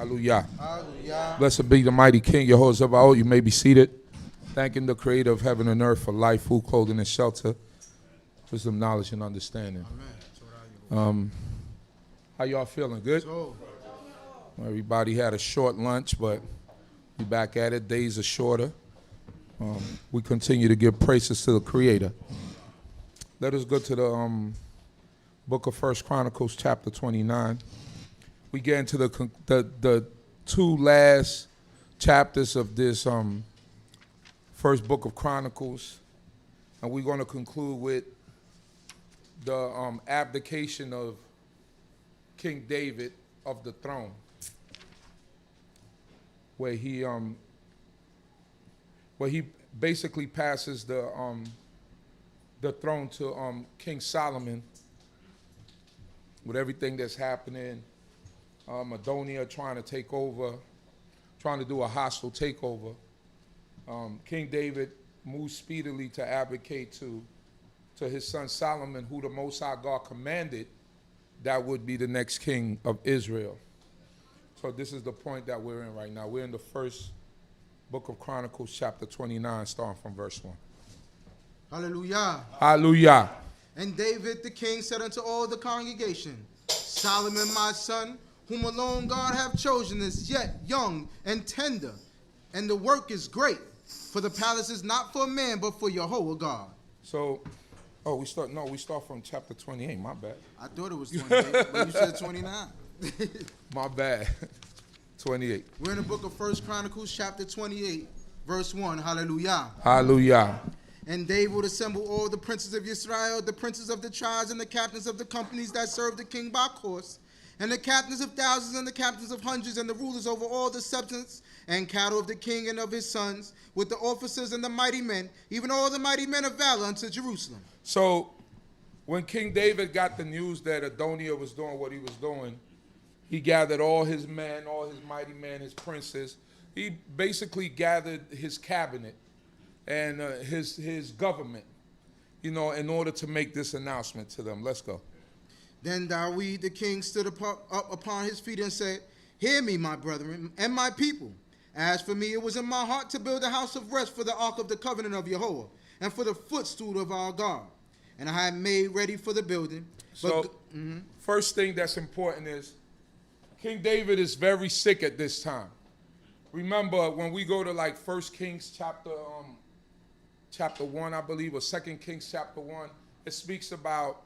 Hallelujah. Hallelujah. Blessed be the mighty King, Yehoshua. You may be seated. Thanking the creator of heaven and earth for life, food, clothing, and shelter. Wisdom, knowledge, and understanding. How y'all feeling? Good? Everybody had a short lunch, but we back at it. Days are shorter. We continue to give praises to the creator. Let us go to the book of 1 Chronicles, chapter 29. We get into the two last chapters of this first book of Chronicles, and we're going to conclude with the abdication of King David of the throne, where he basically passes the throne to King Solomon. With everything that's happening, Madonia trying to take over, trying to do a hostile takeover. King David moves speedily to advocate to his son Solomon, who the Most High God commanded that would be the next king of Israel. So this is the point that we're in right now. We're in the first book of Chronicles, chapter 29, starting from verse 1. Hallelujah. Hallelujah. And David the king said unto all the congregation, Solomon my son, whom alone God hath chosen, is yet young and tender, and the work is great. For the palace is not for man, but for Jehovah God. So, we start from chapter 28, my bad. I thought it was 28, but you said 29. My bad. 28. We're in the book of 1 Chronicles, chapter 28, verse 1. Hallelujah. Hallelujah. And David would assemble all the princes of Yisrael, the princes of the tribes, and the captains of the companies that served the king by course, and the captains of thousands, and the captains of hundreds, and the rulers over all the substance and cattle of the king and of his sons, with the officers and the mighty men, even all the mighty men of valor unto Jerusalem. So, when King David got the news that Adoniah was doing what he was doing, he gathered all his men, all his mighty men, his princes. He basically gathered his cabinet and his government, in order to make this announcement to them. Let's go. Then David the king stood up upon his feet and said, Hear me, my brethren, and my people. As for me, it was in my heart to build a house of rest for the ark of the covenant of Jehovah, and for the footstool of our God. And I had made ready for the building. First thing that's important is King David is very sick at this time. Remember, when we go to 1 Kings chapter 1, I believe, or 2 Kings chapter 1, it speaks about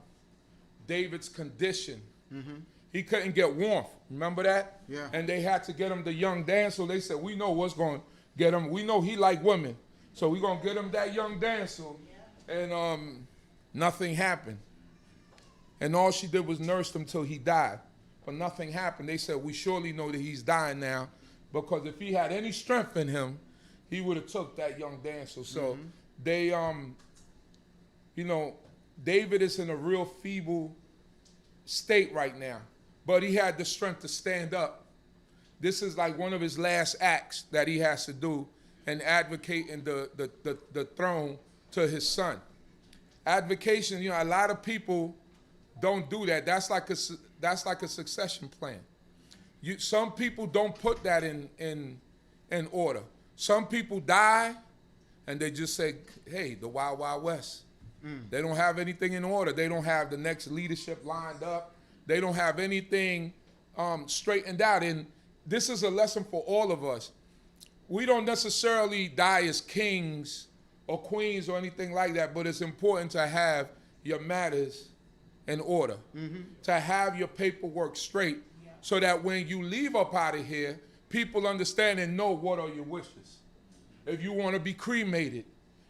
David's condition. Mm-hmm. He couldn't get warmth. Remember that? Yeah. And they had to get him the young damsel. They said, we know what's going to get him. We know he like women. So we're going to get him that young damsel. Yeah. And nothing happened. And all she did was nurse him till he died. But nothing happened. They said, we surely know that he's dying now, because if he had any strength in him, he would have took that young damsel. So they, David is in a real feeble state right now, but he had the strength to stand up. This is like one of his last acts that he has to do, and advocating the throne to his son. Advocation, a lot of people don't do that. That's like a succession plan. Some people don't put that in order. Some people die, and they just say, hey, the Wild Wild West. They don't have anything in order. They don't have the next leadership lined up. They don't have anything straightened out. And this is a lesson for all of us. We don't necessarily die as kings or queens or anything like that, but it's important to have your matters in order, to have your paperwork straight, so that when you leave up out of here, people understand and know what are your wishes. If you want to be cremated,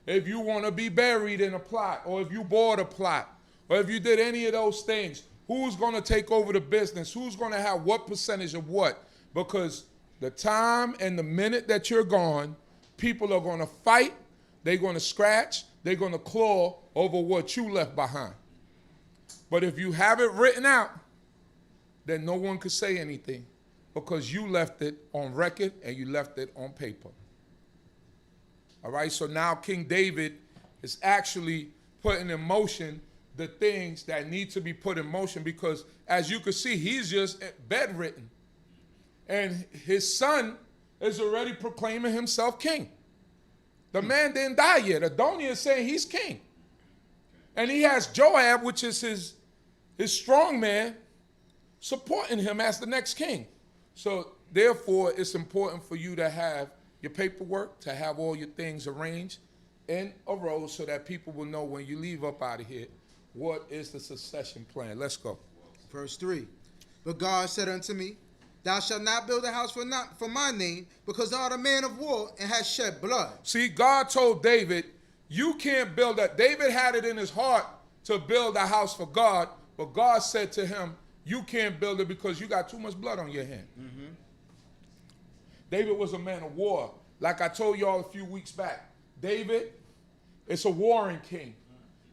if you want to be buried in a plot, or if you bought a plot, or if you did any of those things, who's going to take over the business? Who's going to have what percentage of what? Because the time and the minute that you're gone, people are going to fight, they're going to scratch, they're going to claw over what you left behind. But if you have it written out, then no one could say anything, because you left it on record and you left it on paper. All right, so now King David is actually putting in motion the things that need to be put in motion, because as you can see, he's just bedridden. And his son is already proclaiming himself king. The man didn't die yet. Adoniah is saying he's king. And he has Joab, which is his strong man, supporting him as the next king. So therefore, it's important for you to have your paperwork, to have all your things arranged in a row so that people will know when you leave up out of here, what is the succession plan. Let's go. Verse 3. But God said unto me, thou shalt not build a house for my name, because thou art a man of war and hast shed blood. See, God told David, you can't build that. David had it in his heart to build a house for God, but God said to him, you can't build it because you got too much blood on your hand. Mm-hmm. David was a man of war. Like I told y'all a few weeks back, David is a warring king.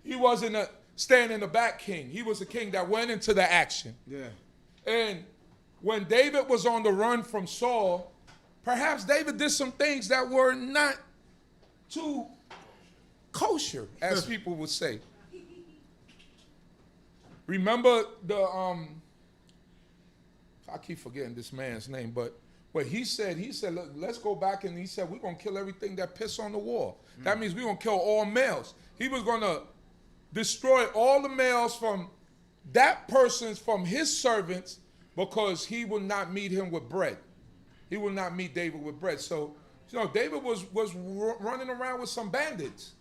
He wasn't a stand in the back king. He was a king that went into the action. Yeah. And when David was on the run from Saul, perhaps David did some things that were not too kosher, as people would say. Remember I keep forgetting this man's name, but what he said, look, let's go back, and he said, we're going to kill everything that piss on the wall. That means we're going to kill all males. He was going to destroy all the males from his servants, because he will not meet him with bread. He will not meet David with bread. So, David was running around with some bandits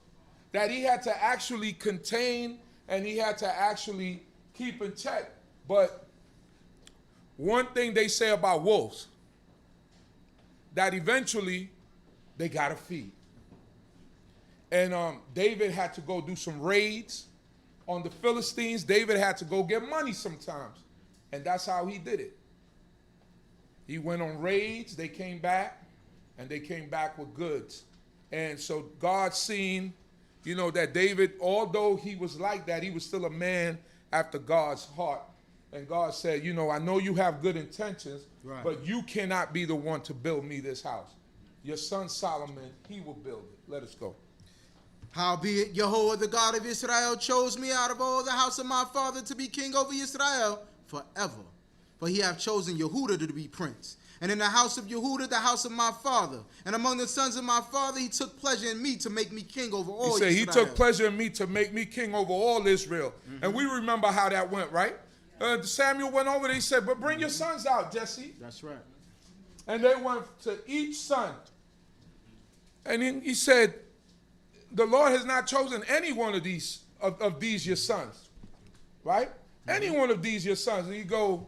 that he had to actually contain, and he had to actually keep in check. But one thing they say about wolves, that eventually they got to feed. And David had to go do some raids on the Philistines. David had to go get money sometimes. And that's how he did it. He went on raids, they came back, and they came back with goods. And so God seen, that David, although he was like that, he was still a man after God's heart. And God said, I know you have good intentions, right, but you cannot be the one to build me this house. Your son Solomon, he will build it. Let us go. Howbeit, Jehovah, the God of Israel, chose me out of all the house of my father to be king over Israel forever. For he hath chosen Yehudah to be prince. And in the house of Yehudah, the house of my father. And among the sons of my father, he took pleasure in me to make me king over all Israel. He said, he took pleasure in me to make me king over all Israel. Mm-hmm. And we remember how that went, right? Samuel went over there, he said, but bring your sons out, Jesse. That's right. And they went to each son. And then he said, the Lord has not chosen any one of these your sons, right? Mm-hmm. Any one of these your sons. And you go,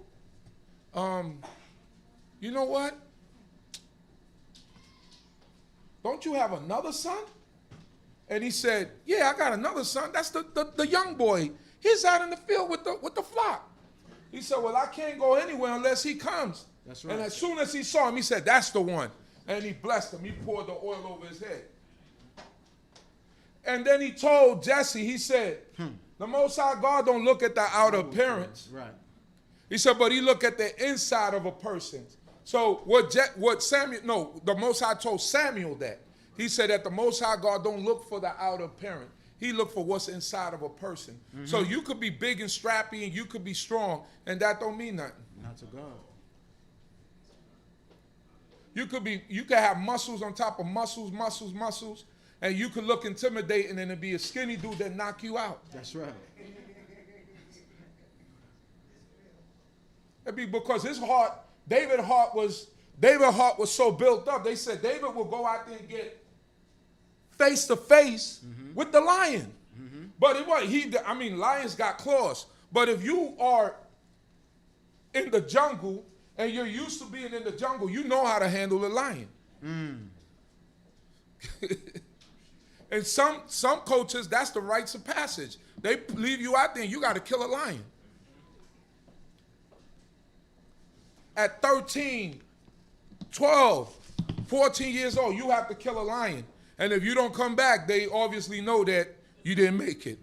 you know what? Don't you have another son? And he said, yeah, I got another son. That's the young boy. He's out in the field with the flock. He said, well, I can't go anywhere unless he comes. That's right. And as soon as he saw him, he said, that's the one. And he blessed him. He poured the oil over his head. And then he told Jesse, he said, the Most High God don't look at the outer appearance. Right. He said, but he look at the inside of a person. So the Most High told Samuel that. He said that the Most High God don't look for the outer appearance. He look for what's inside of a person. Mm-hmm. So you could be big and strappy and you could be strong, and that don't mean nothing. Not to God. You could have muscles on top of muscles, and you could look intimidating and it'd be a skinny dude that knock you out. That's right. It'd be because David's heart was so built up. They said David will go out there and get face to face with the lion. Mm-hmm. But it was lions got claws. But if you are in the jungle and you're used to being in the jungle, you know how to handle a lion. Mm. And some coaches, that's the rites of passage. They leave you out there and you got to kill a lion. At 13, 12, 14 years old, you have to kill a lion. And if you don't come back, they obviously know that you didn't make it.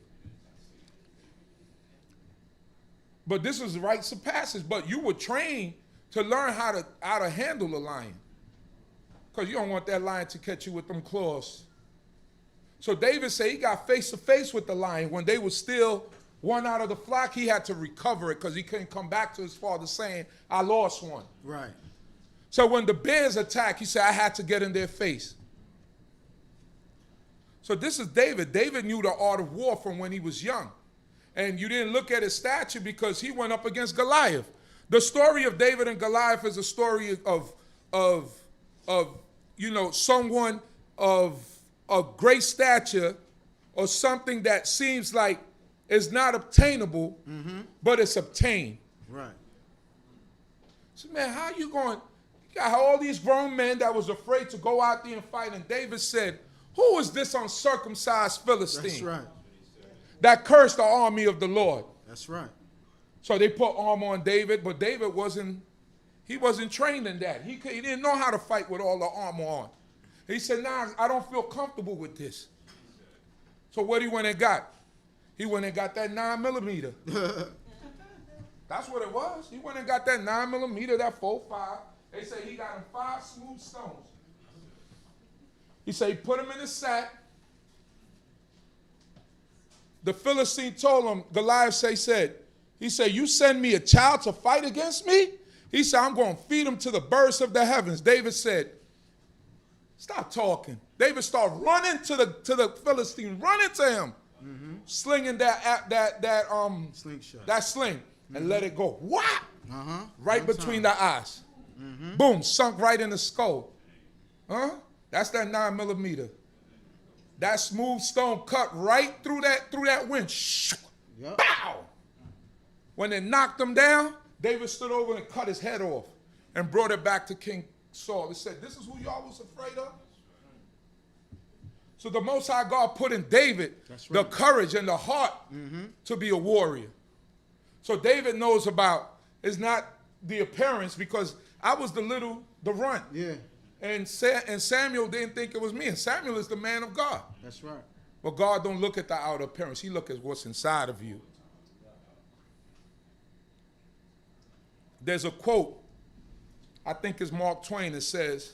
But this is rites of passage. But you were trained to learn how to handle a lion. Because you don't want that lion to catch you with them claws. So David said he got face to face with the lion. When they were still one out of the flock, he had to recover it because he couldn't come back to his father saying, I lost one. Right. So when the bears attacked, he said, I had to get in their face. So this is David. David knew the art of war from when he was young. And you didn't look at his stature because he went up against Goliath. The story of David and Goliath is a story of someone of great stature, or something that seems like is not obtainable, but it's obtained. Right. So, man, how you going? You got all these grown men that was afraid to go out there and fight, and David said, who is this uncircumcised Philistine? That's right. That cursed the army of the Lord. That's right. So they put armor on David, but David wasn't trained in that. He didn't know how to fight with all the armor on. He said, nah, I don't feel comfortable with this. So what he went and got? He went and got that 9mm. That's what it was. He went and got that 9mm, that 4.5. They say he got him 5 smooth stones. He said he put him in his sack. The Philistine told him, Goliath he said, you send me a child to fight against me? He said, I'm going to feed him to the birds of the heavens. David said, stop talking. David started running to the Philistine, running to him, slinging that slingshot. That sling, and let it go. Whap! Right between the eyes. Boom, sunk right in the skull. That's that 9mm. That smooth stone cut right through that wind. Yep. Bow! When they knocked him down, David stood over and cut his head off and brought it back to King Saul. He said, this is who y'all was afraid of? So the Most High God put in David the courage and the heart to be a warrior. So David knows about, it's not the appearance, because I was the runt. Yeah. And Samuel didn't think it was me. And Samuel is the man of God. That's right. But God don't look at the outer appearance. He look at what's inside of you. There's a quote, I think it's Mark Twain, it says,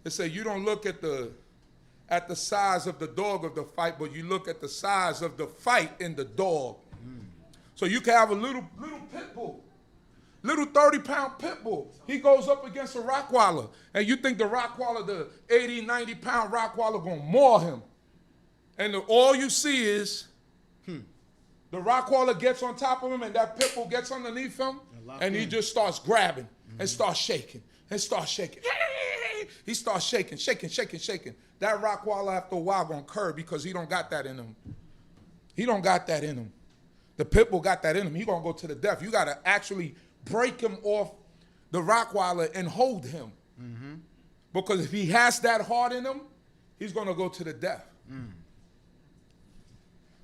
you don't look at the size of the dog of the fight, but you look at the size of the fight in the dog. So you can have a little pit bull, little 30-pound pit bull. He goes up against a Rottweiler, and you think the Rottweiler, the 80, 90-pound Rottweiler, gonna maul him. And all you see is the Rottweiler gets on top of him, and that pit bull gets underneath him, and he just starts grabbing and starts shaking and starts shaking. He starts shaking. That Rottweiler after a while gonna curb because he don't got that in him. He don't got that in him. The pit bull got that in him. He gonna go to the death. You gotta actually break him off the Rottweiler and hold him. Because if he has that heart in him, he's gonna go to the death.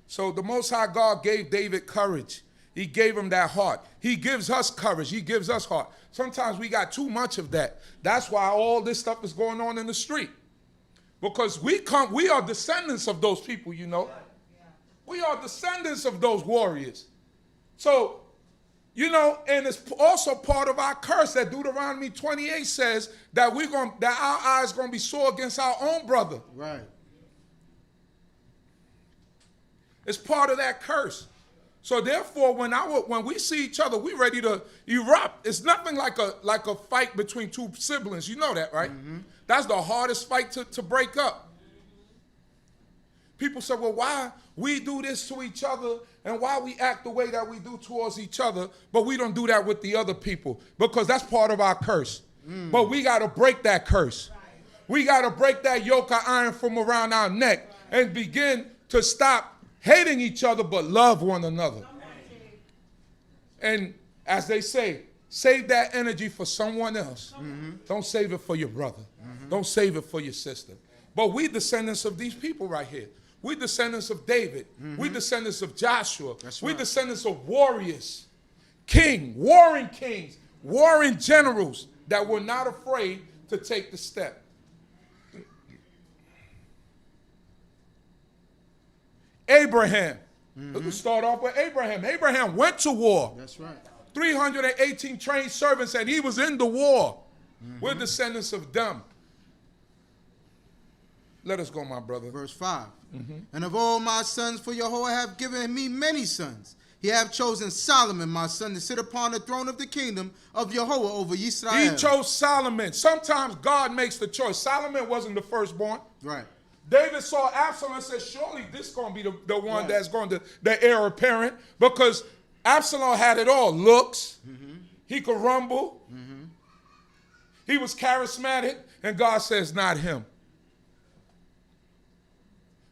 So the Most High God gave David courage. He gave him that heart. He gives us courage. He gives us heart. Sometimes we got too much of that. That's why all this stuff is going on in the street. Because we are descendants of those people, you know. We are descendants of those warriors. So, you know, and it's also part of our curse that Deuteronomy 28 says that that our eyes gonna be sore against our own brother. Right. It's part of that curse. So therefore, when we see each other, we ready to erupt. It's nothing like a fight between two siblings. You know that, right? That's the hardest fight to break up. People say, well, why we do this to each other and why we act the way that we do towards each other, but we don't do that with the other people, because that's part of our curse. But we got to break that curse. We got to break that yoke of iron from around our neck and begin to stop hating each other, but love one another. And as they say, save that energy for someone else. Don't save it for your brother. Don't save it for your sister. But we descendants of these people right here. We descendants of David. We descendants of Joshua. We descendants of warriors, warring kings, warring generals that were not afraid to take the step. Abraham. Let's start off with Abraham. Abraham went to war. That's right. 318 trained servants, and he was in the war. We're descendants of them. Let us go, my brother. Verse 5. And of all my sons, for Yahweh have given me many sons. He have chosen Solomon, my son, to sit upon the throne of the kingdom of Yahweh over Yisrael. He chose Solomon. Sometimes God makes the choice. Solomon wasn't the firstborn. Right. David saw Absalom and said, surely this is going to be the one that's going to, the heir apparent. Because Absalom had it all. Looks. He could rumble. He was charismatic. And God says, not him.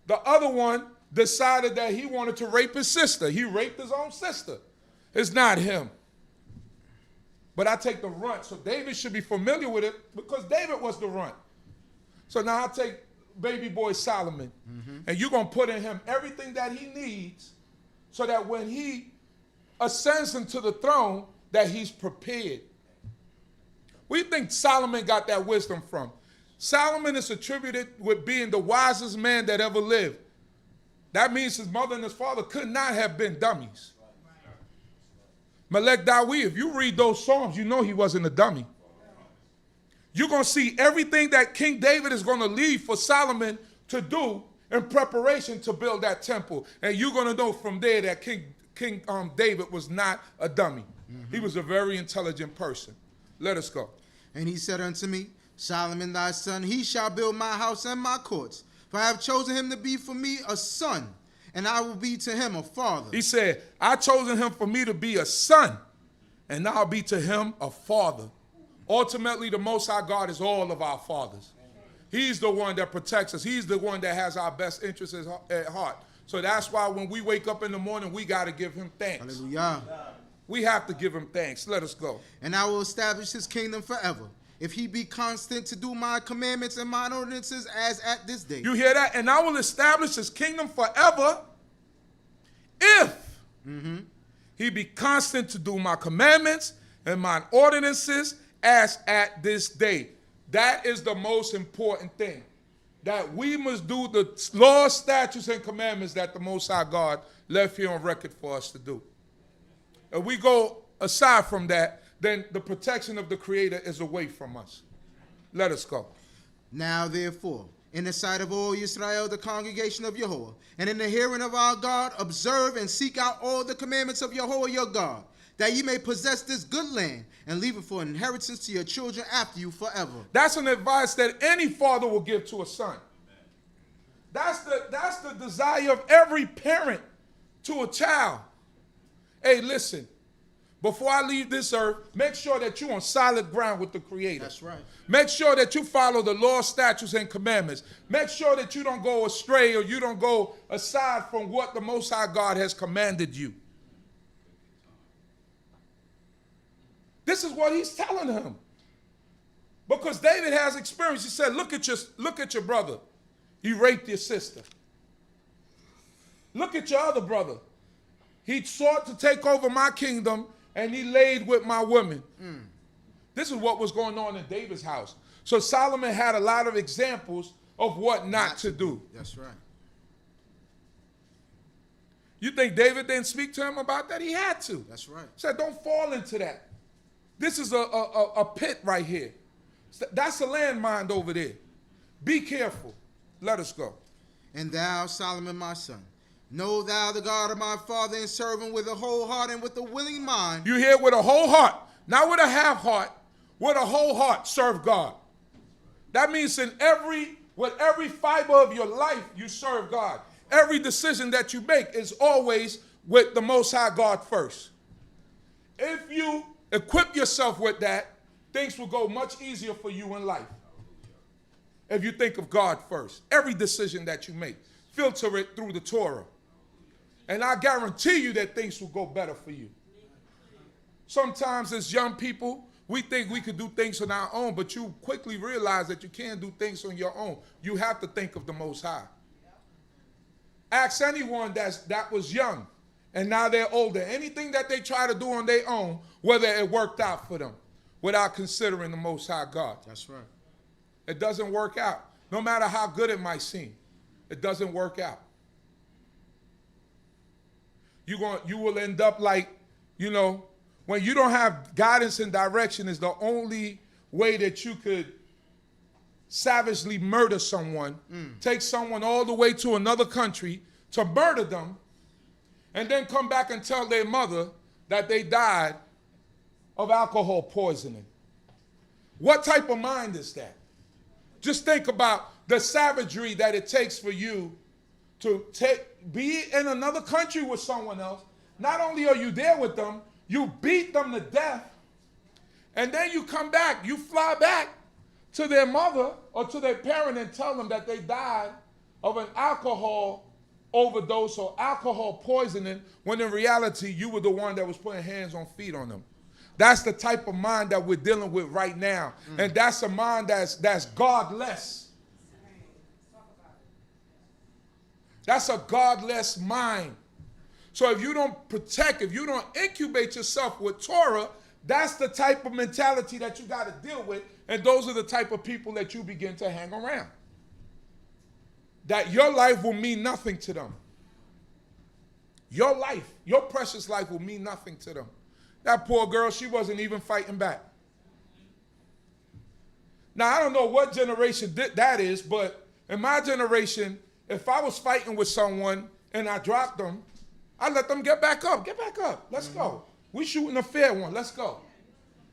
The other one decided that he wanted to rape his sister. He raped his own sister. It's not him. But I take the runt. So David should be familiar with it because David was the runt. So now I take baby boy Solomon, and you're going to put in him everything that he needs so that when he ascends into the throne, that he's prepared. Where do you think Solomon got that wisdom from? Solomon is attributed with being the wisest man that ever lived. That means his mother and his father could not have been dummies. Melech Dawi, if you read those Psalms, you know he wasn't a dummy. You're going to see everything that King David is going to leave for Solomon to do in preparation to build that temple. And you're going to know from there that King David was not a dummy. He was a very intelligent person. Let us go. And he said unto me, Solomon thy son, he shall build my house and my courts. For I have chosen him to be for me a son, and I will be to him a father. He said, I chosen him for me to be a son, and I'll be to him a father. Ultimately, the Most High God is all of our fathers. He's the one that protects us. He's the one that has our best interests at heart. So that's why when we wake up in the morning, we got to give him thanks. Hallelujah. We have to give him thanks. Let us go. And I will establish his kingdom forever, if he be constant to do my commandments and mine ordinances as at this day. You hear that? And I will establish his kingdom forever if he be constant to do my commandments and mine ordinances as at this day. That is the most important thing. That we must do the laws, statutes, and commandments that the Most High God left here on record for us to do. If we go aside from that, then the protection of the Creator is away from us. Let us go. Now therefore, in the sight of all Yisrael, the congregation of Yahweh, and in the hearing of our God, observe and seek out all the commandments of Yahweh your God, that ye may possess this good land and leave it for an inheritance to your children after you forever. That's an advice that any father will give to a son. That's the desire of every parent to a child. Hey, listen, before I leave this earth, make sure that you're on solid ground with the Creator. That's right. Make sure that you follow the law, statutes, and commandments. Make sure that you don't go astray or you don't go aside from what the Most High God has commanded you. This is what he's telling him. Because David has experience. He said, look at your brother. He raped your sister. Look at your other brother. He sought to take over my kingdom, and he laid with my women. This is what was going on in David's house. So Solomon had a lot of examples of what not to do. That's right. You think David didn't speak to him about that? He had to. That's right. He said, don't fall into that. This is a pit right here. That's a landmine over there. Be careful. Let us go. And thou, Solomon, my son, know thou the God of my father, and serve him with a whole heart and with a willing mind. You hear, with a whole heart, not with a half heart, with a whole heart, serve God. That means with every fiber of your life, you serve God. Every decision that you make is always with the Most High God first. If you equip yourself with that, things will go much easier for you in life. If you think of God first, every decision that you make, filter it through the Torah. And I guarantee you that things will go better for you. Sometimes as young people, we think we could do things on our own, but you quickly realize that you can't do things on your own. You have to think of the Most High. Ask anyone that was young and now they're older. Anything that they try to do on their own, whether it worked out for them, without considering the Most High God. That's right. It doesn't work out. No matter how good it might seem, it doesn't work out. You will end up like, when you don't have guidance and direction is the only way that you could savagely murder someone, take someone all the way to another country to murder them, and then come back and tell their mother that they died of alcohol poisoning. What type of mind is that? Just think about the savagery that it takes for you to be in another country with someone else. Not only are you there with them, you beat them to death, and then you come back, you fly back to their mother or to their parent and tell them that they died of an alcohol overdose or alcohol poisoning, when in reality you were the one that was putting hands on feet on them. That's the type of mind that we're dealing with right now. And that's a mind that's godless. That's a godless mind. So if you don't protect, if you don't incubate yourself with Torah, that's the type of mentality that you got to deal with. And those are the type of people that you begin to hang around. That your life will mean nothing to them. Your life, your precious life will mean nothing to them. That poor girl, she wasn't even fighting back. Now, I don't know what generation that is, but in my generation, if I was fighting with someone and I dropped them, I let them get back up. Get back up. Let's go. We shooting a fair one. Let's go.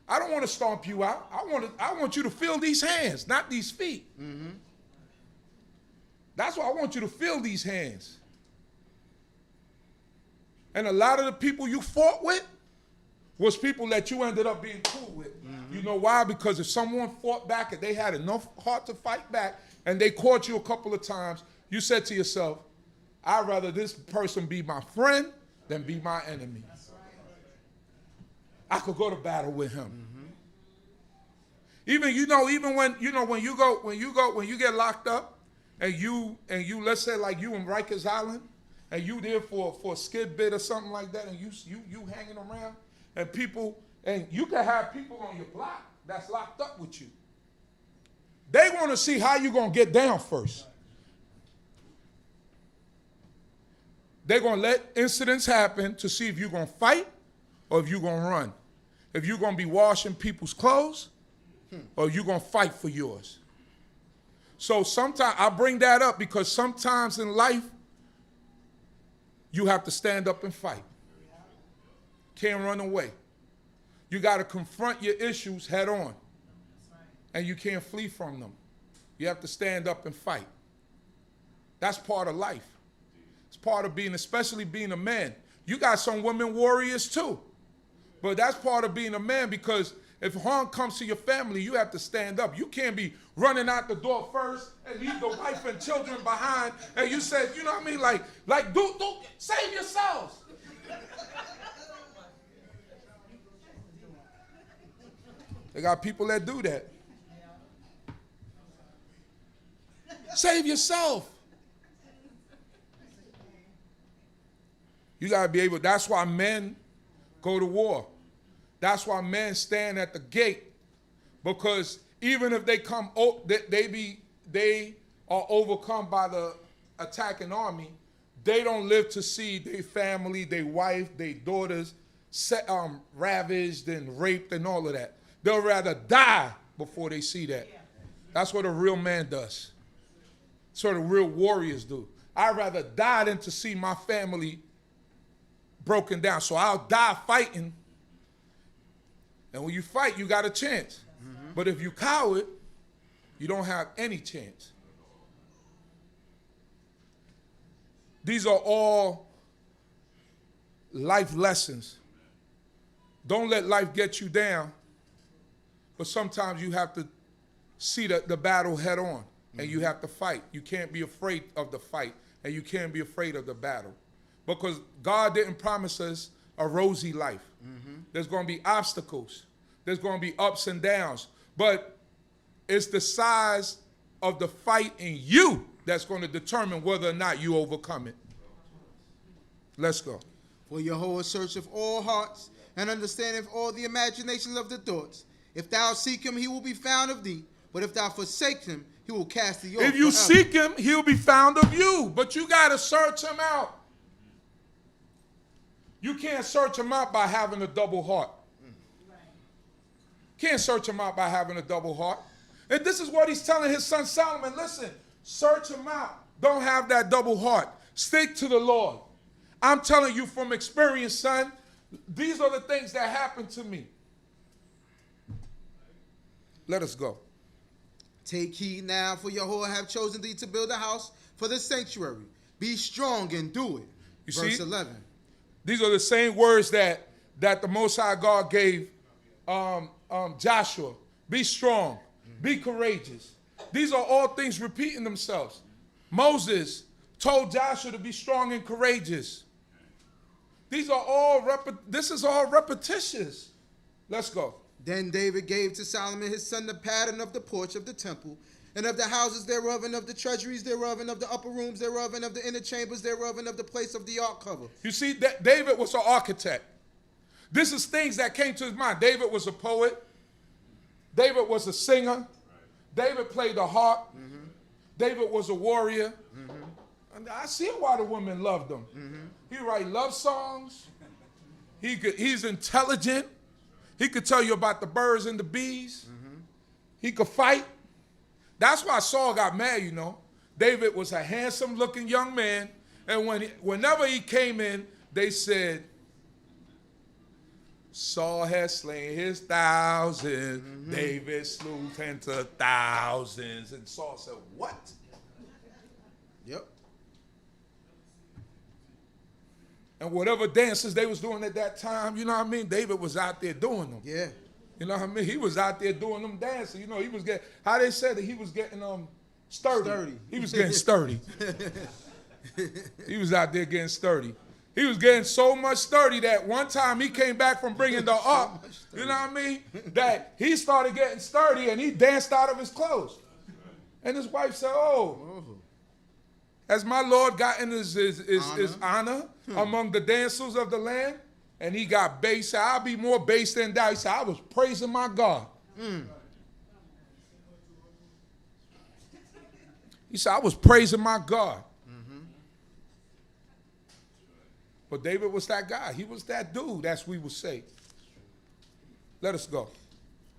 I don't want to stomp you out. I want you to feel these hands, not these feet. That's why I want you to feel these hands. And a lot of the people you fought with was people that you ended up being cool with. You know why? Because if someone fought back and they had enough heart to fight back and they caught you a couple of times, you said to yourself, I'd rather this person be my friend than be my enemy. I could go to battle with him. Even when you get locked up and you let's say like you in Rikers Island and you there for a skid bit or something like that, and you hanging around, and you can have people on your block that's locked up with you. They want to see how you're going to get down first. They're going to let incidents happen to see if you're going to fight or if you're going to run. If you're going to be washing people's clothes or you're going to fight for yours. So sometimes I bring that up because sometimes in life you have to stand up and fight. Can't run away. You got to confront your issues head on. And you can't flee from them. You have to stand up and fight. That's part of life. It's part of especially being a man. You got some women warriors too. But that's part of being a man, because if harm comes to your family, you have to stand up. You can't be running out the door first and leave the wife and children behind. And you said, you know what I mean? Like, do save yourselves. They got people that do that. Save yourself. You got to be able, that's why men go to war. That's why men stand at the gate. Because even if they come, they are overcome by the attacking army, they don't live to see their family, their wife, their daughters ravaged and raped and all of that. They'll rather die before they see that. That's what a real man does. That's what the real warriors do. I'd rather die than to see my family broken down. So I'll die fighting. And when you fight, you got a chance. But if you coward, you don't have any chance. These are all life lessons. Don't let life get you down. But sometimes you have to see the battle head on, and you have to fight. You can't be afraid of the fight, and you can't be afraid of the battle. Because God didn't promise us a rosy life. There's going to be obstacles. There's going to be ups and downs. But it's the size of the fight in you that's going to determine whether or not you overcome it. Let's go. For Yahweh searcheth all hearts, and understandeth all the imaginations of the thoughts. If thou seek him, he will be found of thee. But if thou forsake him, he will cast thee off. If you seek him, he'll be found of you. But you got to search him out. You can't search him out by having a double heart. Can't search him out by having a double heart. And this is what he's telling his son Solomon. Listen, search him out. Don't have that double heart. Stick to the Lord. I'm telling you from experience, son. These are the things that happened to me. Let us go. Take heed now, for Yahweh have chosen thee to build a house for the sanctuary. Be strong and do it. You Verse see? 11. These are the same words that the Most High God gave Joshua. Be strong. Be courageous. These are all things repeating themselves. Moses told Joshua to be strong and courageous. These are all this is all repetitious. Let's go. Then David gave to Solomon his son the pattern of the porch of the temple, and of the houses thereof, and of the treasuries thereof, and of the upper rooms thereof, and of the inner chambers thereof, and of the place of the ark cover. You see, that David was an architect. This is things that came to his mind. David was a poet. David was a singer. David played the harp. Mm-hmm. David was a warrior. Mm-hmm. And I see why the women loved him. Mm-hmm. He write love songs. He's intelligent. He could tell you about the birds and the bees. Mm-hmm. He could fight. That's why Saul got mad, you know. David was a handsome-looking young man, and whenever he came in, they said, Saul has slain his thousands, mm-hmm. David slew 10 to thousands. And Saul said, what? Yep. And whatever dances they was doing at that time, you know what I mean? David was out there doing them. Yeah. You know what I mean? He was out there doing them dances. You know, he was getting, how they said that he was getting sturdy. He was getting sturdy. He was out there getting sturdy. He was getting so much sturdy that one time he came back from bringing the ark, you know what I mean? That he started getting sturdy and he danced out of his clothes. And his wife said, oh, has my Lord gotten his honor among the dancers of the land? And he got base. Said, I'll be more base than that. He said, I was praising my God. Mm. He said, I was praising my God. Mm-hmm. But David was that guy. He was that dude, as we would say. Let us go.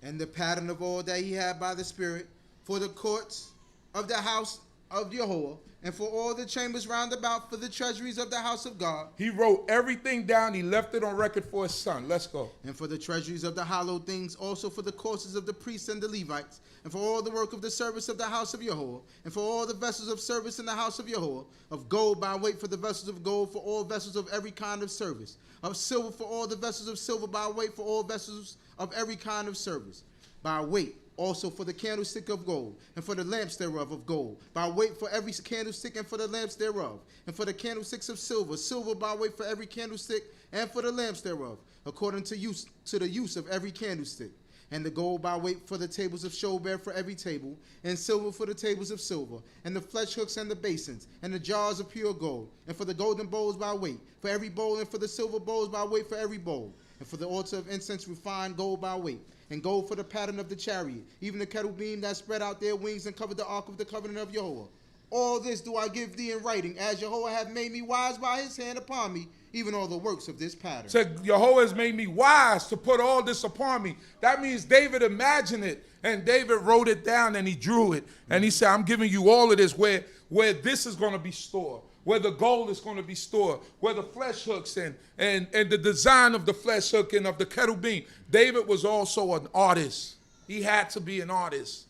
And the pattern of all that he had by the Spirit for the courts of the house of Jehovah, and for all the chambers round about, for the treasuries of the house of God. He wrote everything down. He left it on record for his son. Let's go. And for the treasuries of the hallowed things, also for the courses of the priests and the Levites, and for all the work of the service of the house of Jehovah, and for all the vessels of service in the house of Jehovah, of gold by weight for the vessels of gold, for all vessels of every kind of service, of silver for all the vessels of silver by weight, for all vessels of every kind of service, by weight. Also for the candlestick of gold, and for the lamps thereof of gold, by weight for every candlestick, and for the lamps thereof, and for the candlesticks of silver, silver by weight for every candlestick, and for the lamps thereof, according to the use of every candlestick, and the gold by weight for the tables of showbread for every table, and silver for the tables of silver, and the flesh hooks and the basins, and the jars of pure gold, and for the golden bowls by weight for every bowl, and for the silver bowls by weight for every bowl, and for the altar of incense refined gold by weight, and gold for the pattern of the chariot, even the cherubim that spread out their wings and covered the ark of the covenant of Jehovah. All this do I give thee in writing, as Jehovah hath made me wise by his hand upon me, even all the works of this pattern. Said, Jehovah has made me wise to put all this upon me. That means David imagined it, and David wrote it down, and he drew it. And he said, I'm giving you all of this where this is going to be stored, where the gold is going to be stored, where the flesh hooks and the design of the flesh hook and of the cherubim. David was also an artist. He had to be an artist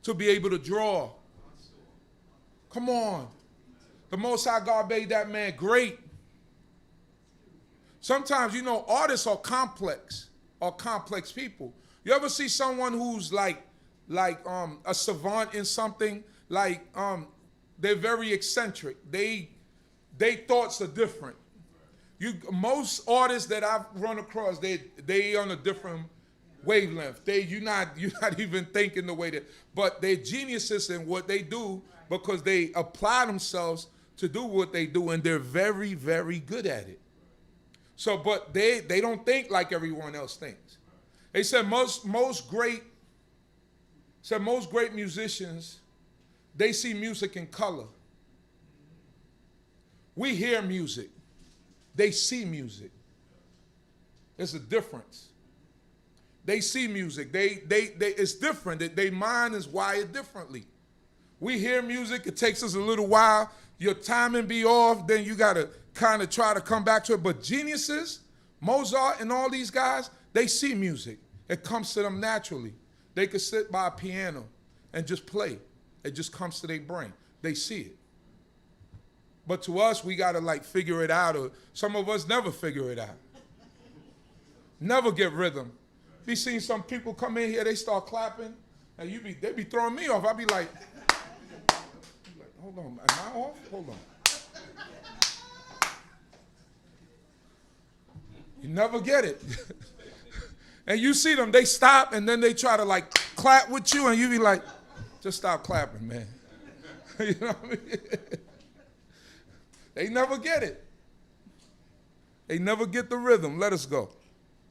to be able to draw. Come on. The Most High God made that man great. Sometimes, you know, artists are complex people. You ever see someone who's like a savant in something? They're very eccentric. Their thoughts are different. Most artists that I've run across, they on a different wavelength. You're not even thinking the way but they're geniuses in what they do because they apply themselves to do what they do, and they're very, very good at it. So, but they don't think like everyone else thinks. They said most great musicians, they see music in color. We hear music. They see music. There's a difference. They see music. It's different. Their mind is wired differently. We hear music. It takes us a little while. Your timing be off. Then you got to kind of try to come back to it. But geniuses, Mozart and all these guys, they see music. It comes to them naturally. They could sit by a piano and just play. It just comes to their brain. They see it. But to us, we got to like figure it out, or some of us never figure it out. Never get rhythm. Be seeing some people come in here, they start clapping, and they be throwing me off. I be like, hold on, am I off? Hold on. You never get it. And you see them, they stop, and then they try to like clap with you, and you be like, just stop clapping, man. You know what I mean? They never get it. They never get the rhythm. Let us go.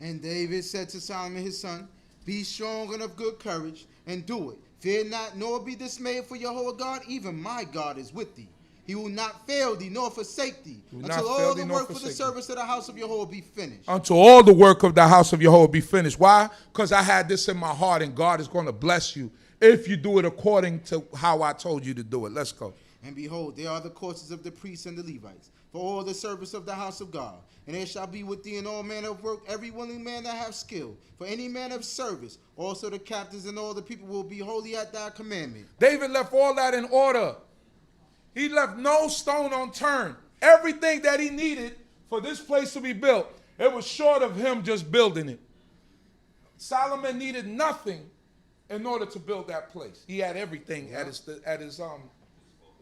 And David said to Solomon his son, be strong and of good courage, and do it. Fear not, nor be dismayed, for Jehovah God, even my God, is with thee. He will not fail thee, nor forsake thee, until all the work for the service of the house of Jehovah be finished. Until all the work of the house of Jehovah be finished. Why? Because I had this in my heart, and God is going to bless you if you do it according to how I told you to do it. Let's go. And behold, they are the courses of the priests and the Levites, for all the service of the house of God. And there shall be with thee in all manner of work every willing man that have skill, for any man of service. Also the captains and all the people will be holy at thy commandment. David left all that in order. He left no stone unturned. Everything that he needed for this place to be built, it was short of him just building it. Solomon needed nothing in order to build that place. He had everything at his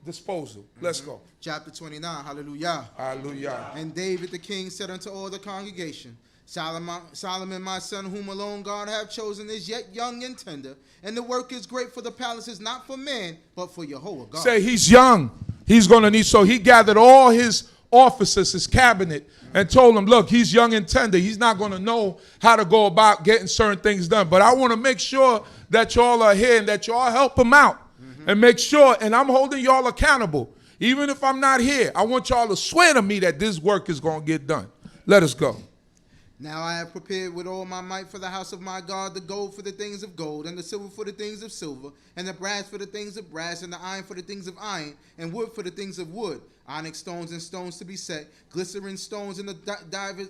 disposal. Let's go. Chapter 29, hallelujah. Hallelujah. And David the king said unto all the congregation, Solomon my son, whom alone God hath chosen, is yet young and tender, and the work is great, for the palace is not for man, but for Jehovah God. Say he's young. He's going to need, so he gathered all his officers, his cabinet, and told them, look, he's young and tender. He's not going to know how to go about getting certain things done. But I want to make sure that y'all are here and that y'all help him out. And make sure, and I'm holding y'all accountable. Even if I'm not here, I want y'all to swear to me that this work is going to get done. Let us go. Now I have prepared with all my might for the house of my God the gold for the things of gold, and the silver for the things of silver, and the brass for the things of brass, and the iron for the things of iron, and wood for the things of wood, onyx stones and stones to be set, glycerin stones in the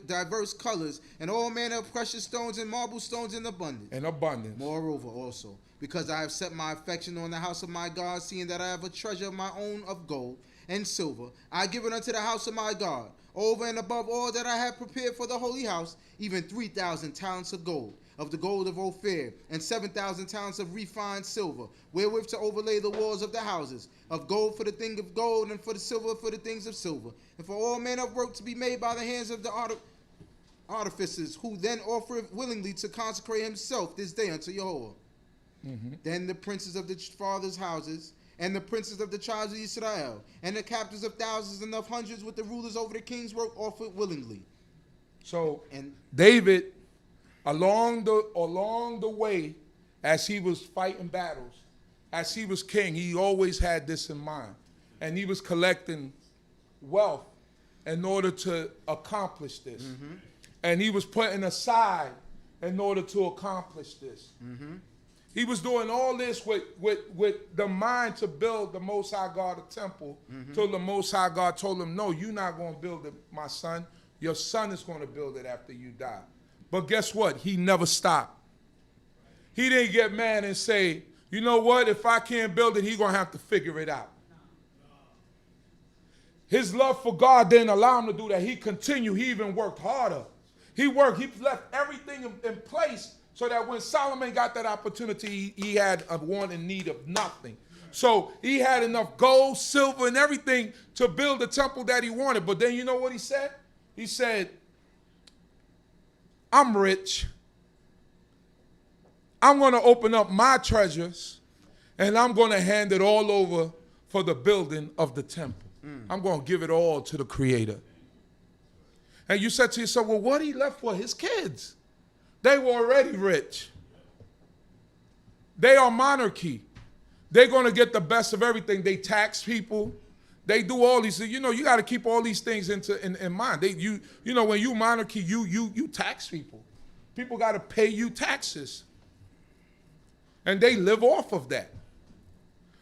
diverse colors, and all manner of precious stones and marble stones in abundance. In abundance. Moreover also, because I have set my affection on the house of my God, seeing that I have a treasure of my own of gold and silver, I give it unto the house of my God, over and above all that I have prepared for the holy house, even 3,000 talents of the gold of Ophir, and 7,000 talents of refined silver, wherewith to overlay the walls of the houses, of gold for the thing of gold, and for the silver for the things of silver, and for all manner of work to be made by the hands of the artificers, who then offer willingly to consecrate himself this day unto Jehovah. Then the princes of the fathers' houses, and the princes of the tribes of Yisrael, and the captains of thousands and of hundreds with the rulers over the king's work offered willingly. So David, along the way, as he was fighting battles, as he was king, he always had this in mind. And he was collecting wealth in order to accomplish this. And he was putting aside in order to accomplish this. He was doing all this with the mind to build the Most High God a temple, till the Most High God told him, no, you're not going to build it, my son. Your son is going to build it after you die. But guess what? He never stopped. He didn't get mad and say, you know what? If I can't build it, he's going to have to figure it out. His love for God didn't allow him to do that. He continued. He even worked harder. He worked. He left everything in place, so that when Solomon got that opportunity, he had a want and need of nothing. So he had enough gold, silver, and everything to build the temple that he wanted. But then you know what he said? He said, I'm rich. I'm going to open up my treasures, and I'm going to hand it all over for the building of the temple. I'm going to give it all to the Creator. And you said to yourself, well, what he left for? His kids. They were already rich. They are monarchy. They're going to get the best of everything. They tax people. They do all these things. You know, you got to keep all these things in mind. You know, when you monarchy, you tax people. People got to pay you taxes. And they live off of that.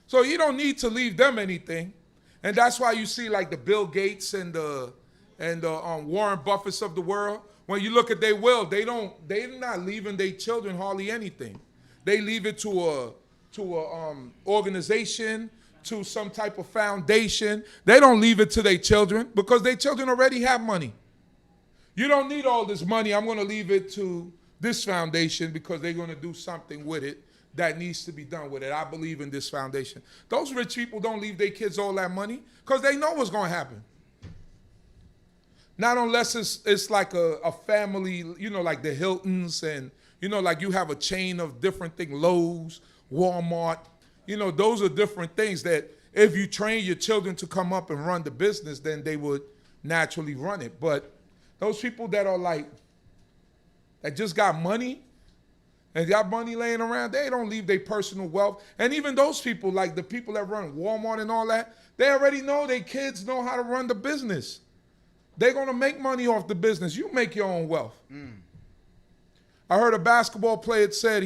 So you don't need to leave them anything. And that's why you see like the Bill Gates and the and the Warren Buffetts of the world, when you look at their will, they're not leaving their children hardly anything. They leave it to a organization, to some type of foundation. They don't leave it to their children because their children already have money. You don't need all this money. I'm going to leave it to this foundation because they're going to do something with it that needs to be done with it. I believe in this foundation. Those rich people don't leave their kids all that money because they know what's going to happen. Not unless it's like a family, you know, like the Hiltons, and, you know, like you have a chain of different things, Lowe's, Walmart. You know, those are different things that if you train your children to come up and run the business, then they would naturally run it. But those people that are like, that just got money and got money laying around, they don't leave their personal wealth. And even those people, like the people that run Walmart and all that, they already know their kids know how to run the business. They're going to make money off the business. You make your own wealth. I heard a basketball player said,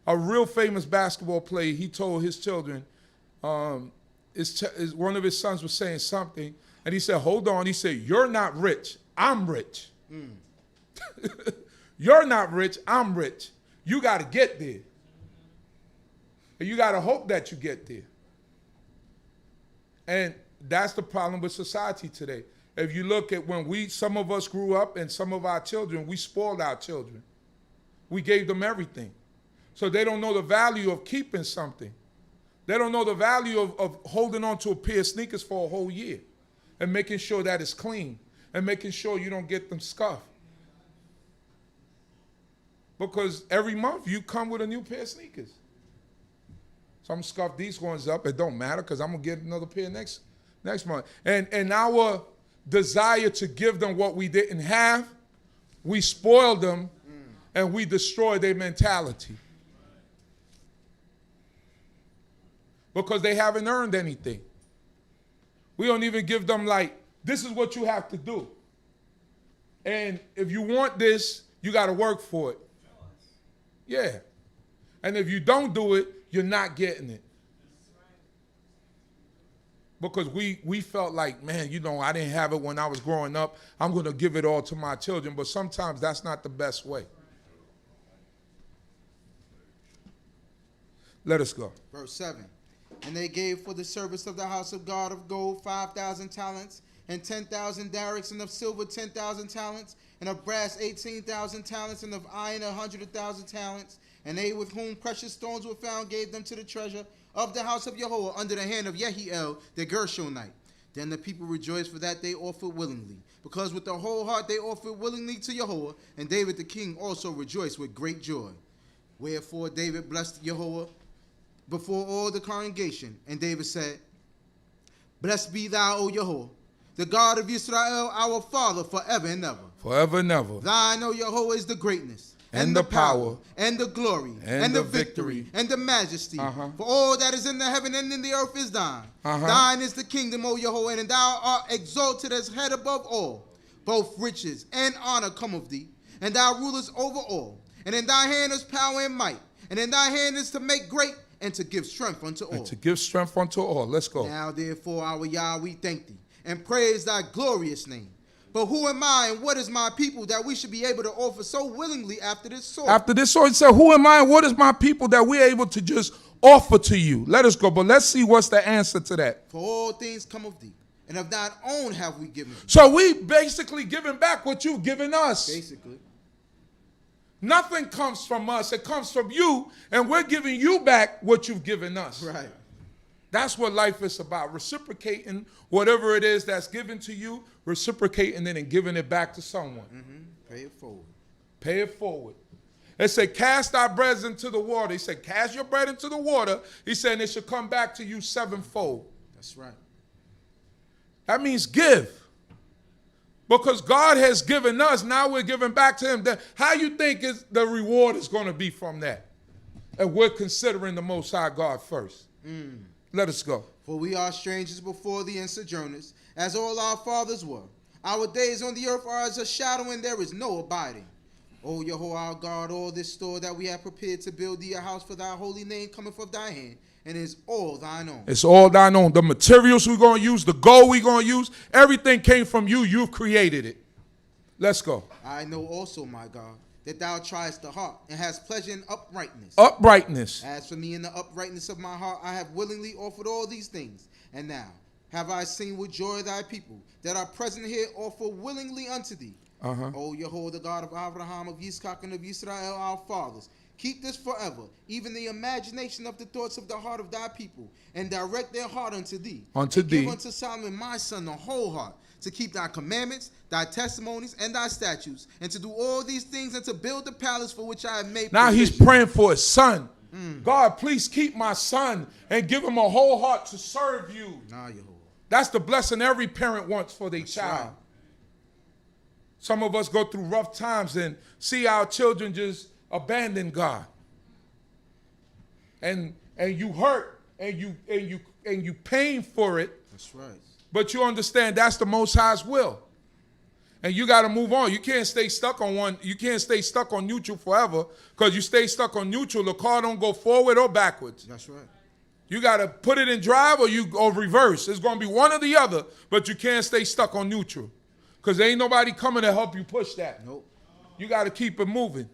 a real famous basketball player, he told his children, one of his sons was saying something, and he said, hold on. He said, you're not rich. I'm rich. You're not rich. I'm rich. You got to get there. And you got to hope that you get there. And that's the problem with society today. If you look at when some of us grew up and some of our children, we spoiled our children. We gave them everything. So they don't know the value of keeping something. They don't know the value of holding on to a pair of sneakers for a whole year and making sure that it's clean and making sure you don't get them scuffed. Because every month you come with a new pair of sneakers. So I'm scuff these ones up. It don't matter because I'm going to get another pair next month. And our desire to give them what we didn't have, we spoiled them and we destroyed their mentality. Because they haven't earned anything. We don't even give them like, this is what you have to do. And if you want this, you got to work for it. Yeah. And if you don't do it, you're not getting it. Because we felt like, man, you know, I didn't have it when I was growing up. I'm going to give it all to my children. But sometimes that's not the best way. Let us go. Verse 7. And they gave for the service of the house of God of gold 5,000 talents, and 10,000 darics, and of silver 10,000 talents, and of brass 18,000 talents, and of iron 100,000 talents. And they with whom precious stones were found gave them to the treasure of the house of Yahweh under the hand of Yehiel the Gershonite. Then the people rejoiced, for that they offered willingly, because with the whole heart they offered willingly to Yahweh. And David the king also rejoiced with great joy. Wherefore David blessed Yahweh before all the congregation. And David said, blessed be thou, O Yahweh, the God of Israel, our Father, forever and ever. Forever and ever. Thine, O Yahweh, is the greatness, and the power, and the glory, and the the victory, and the majesty. Uh-huh. For all that is in the heaven and in the earth is thine. Uh-huh. Thine is the kingdom, O Yahweh, and thou art exalted as head above all. Both riches and honor come of thee, and thou rulest over all. And in thy hand is power and might, and in thy hand is to make great and to give strength unto all. And to give strength unto all. Let's go. Now, therefore, our Yah, we thank thee, and praise thy glorious name. But who am I and what is my people that we should be able to offer so willingly after this sort? After this sort, it said, who am I and what is my people that we're able to just offer to you? Let us go. But let's see what's the answer to that. For all things come of thee, and of thine own have we given thee. So we basically giving back what you've given us. Basically. Nothing comes from us. It comes from you, and we're giving you back what you've given us. Right. That's what life is about, reciprocating whatever it is that's given to you, reciprocating it and giving it back to someone. Mm-hmm. Pay it forward. Pay it forward. It said, cast our bread into the water. He said, cast your bread into the water. He said, and it should come back to you sevenfold. That's right. That means give. Because God has given us, now we're giving back to him. How you think the reward is going to be from that? And we're considering the Most High God first. Let us go. For we are strangers before thee and sojourners, as all our fathers were. Our days on the earth are as a shadow, and there is no abiding. O Yahweh our God, all this store that we have prepared to build thee a house for thy holy name cometh of thy hand, and is all thine own. It's all thine own. The materials we're going to use, the gold we're going to use, everything came from you. You've created it. Let's go. I know also, my God, that thou triest the heart, and hast pleasure in uprightness. Uprightness. As for me, in the uprightness of my heart, I have willingly offered all these things. And now have I seen with joy thy people that are present here offer willingly unto thee. O Yahweh, the God of Abraham, of Yitzchak, and of Israel, our fathers, keep this forever, even the imagination of the thoughts of the heart of thy people, and direct their heart unto thee. Unto and thee. Give unto Solomon my son the whole heart, to keep thy commandments, thy testimonies, and thy statutes, and to do all these things, and to build the palace for which I have made Now provision. he's praying for his son. God, please keep my son and give him a whole heart to serve you. Nah, Yahweh. That's the blessing every parent wants for their child. right. Some of us go through rough times and see our children just abandon God. And you hurt and you pain for it. That's right. But you understand that's the Most High's will. And you got to move on. You can't stay stuck on one. You can't stay stuck on neutral forever, because you stay stuck on neutral, the car don't go forward or backwards. That's right. You got to put it in drive or you go reverse. It's going to be one or the other, but you can't stay stuck on neutral, because there ain't nobody coming to help you push that. Nope. You got to keep it moving.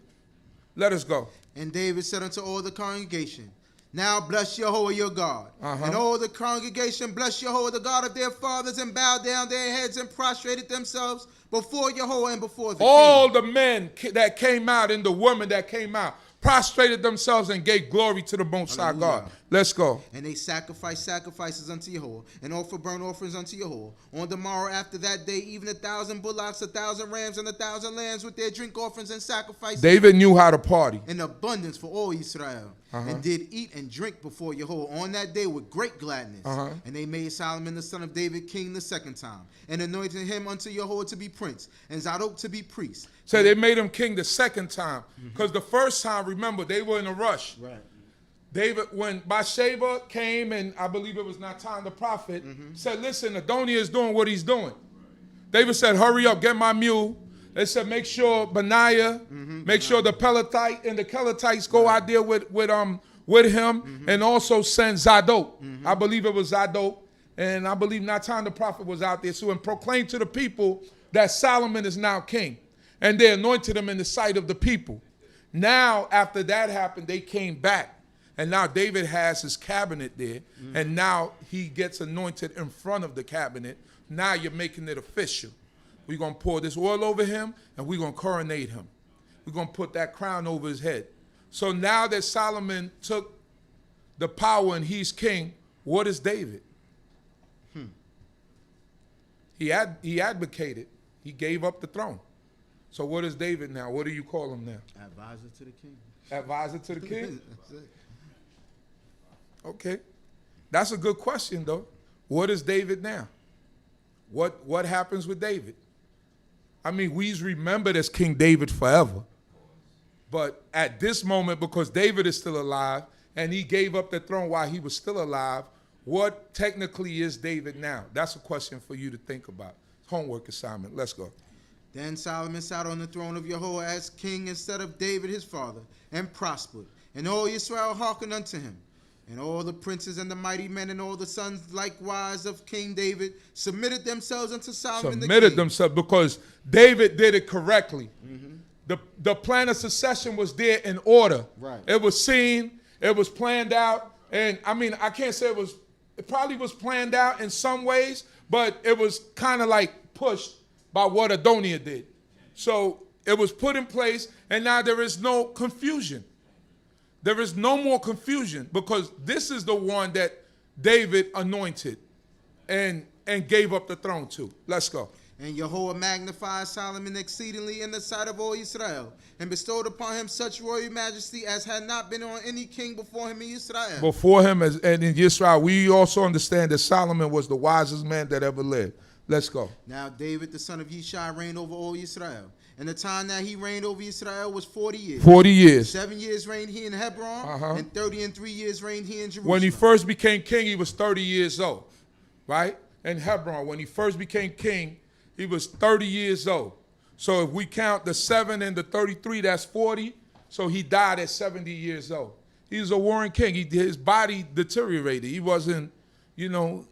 Let us go. And David said unto all the congregation, now bless Yahweh your God. And all the congregation bless Yahweh the God of their fathers, and bowed down their heads and prostrated themselves before Yahweh and before the All king. the men that came out and the women that came out prostrated themselves and gave glory to the Most High God. Let's go. And they sacrificed sacrifices unto Yahweh, and offer burnt offerings unto Yahweh. On the morrow after that day, even 1,000 bullocks, 1,000 rams, and 1,000 lambs with their drink offerings and sacrifices. David knew how to party. In abundance for all Israel, and did eat and drink before Yahweh on that day with great gladness. And they made Solomon the son of David king the second time, and anointed him unto Yahweh to be prince, and Zadok to be priest. So they made him king the second time, because the first time, remember, they were in a rush. Right. David, when Bathsheba came, and I believe it was Nathan the prophet, said, listen, Adoniah is doing what he's doing. David said, hurry up, get my mule. They said, make sure Benaiah, make sure the Peletite and the Keletites go out there with him, and also send Zadok. I believe it was Zadok, and I believe Nathan the prophet was out there, so and proclaim to the people that Solomon is now king. And they anointed him in the sight of the people. Now, after that happened, they came back. And now David has his cabinet there. And now he gets anointed in front of the cabinet. Now you're making it official. We're going to pour this oil over him, and we're going to coronate him. We're going to put that crown over his head. So now that Solomon took the power and he's king, what is David? He advocated. He gave up the throne. So what is David now? What do you call him now? Advisor to the king. Advisor to the king? That's it. Okay. That's a good question, though. What is David now? What happens with David? I mean, we's remembered as King David forever. But at this moment, because David is still alive, and he gave up the throne while he was still alive, what technically is David now? That's a question for you to think about. Homework assignment. Let's go. Then Solomon sat on the throne of Yahweh as king instead of David his father, and prospered. And all Israel hearkened unto him. And all the princes and the mighty men and all the sons likewise of King David submitted themselves unto Solomon the king. Submitted themselves because David did it correctly. The plan of succession was there in order. Right. It was seen. It was planned out. And I mean, I can't say it probably was planned out in some ways, but it was kind of like pushed by what Adoniah did. So it was put in place, and now there is no confusion. There is no more confusion, because this is the one that David anointed and gave up the throne to. Let's go. And Yahweh magnified Solomon exceedingly in the sight of all Israel, and bestowed upon him such royal majesty as had not been on any king before him in Israel. Before him and in Israel, we also understand that Solomon was the wisest man that ever lived. Let's go. Now David, the son of Yishai, reigned over all Israel. And the time that he reigned over Israel was 40 years. 40 years. 7 years reigned he in Hebron, and 33 years reigned he in Jerusalem. When he first became king, he was 30 years old, right? In Hebron, when he first became king, he was 30 years old. So if we count the 7 and the 33, that's 40. So he died at 70 years old. He was a warring king. His body deteriorated. He wasn't,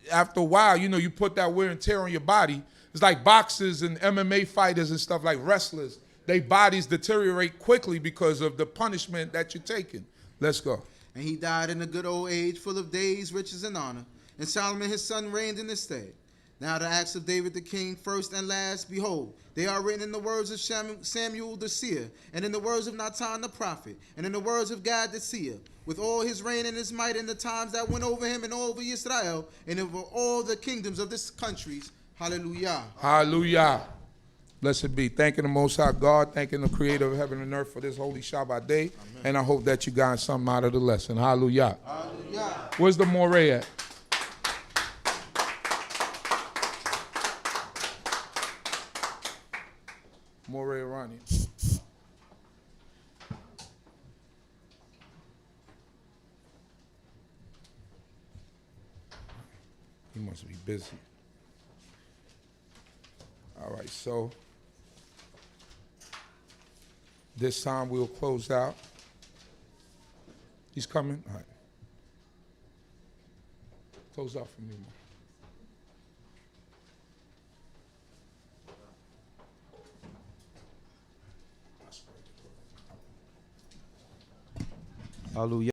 after a while, you put that wear and tear on your body. It's like boxers and MMA fighters and stuff, like wrestlers. Their bodies deteriorate quickly because of the punishment that you're taking. Let's go. And he died in a good old age, full of days, riches, and honor. And Solomon his son reigned in his stead. Now the acts of David the king, first and last, behold, they are written in the words of Samuel the seer, and in the words of Nathan the prophet, and in the words of Gad the seer, with all his reign and his might in the times that went over him and over Yisrael, and over all the kingdoms of this countries. Hallelujah. Hallelujah. Blessed be. Thanking the Most High God, thanking the Creator of heaven and earth for this holy Shabbat day. Amen. And I hope that you got something out of the lesson. Hallelujah. Hallelujah. Where's the moray at? Moray around here. He must be busy. All right, so this time we'll close out. He's coming? All right. Close out for me, man. Hallelujah.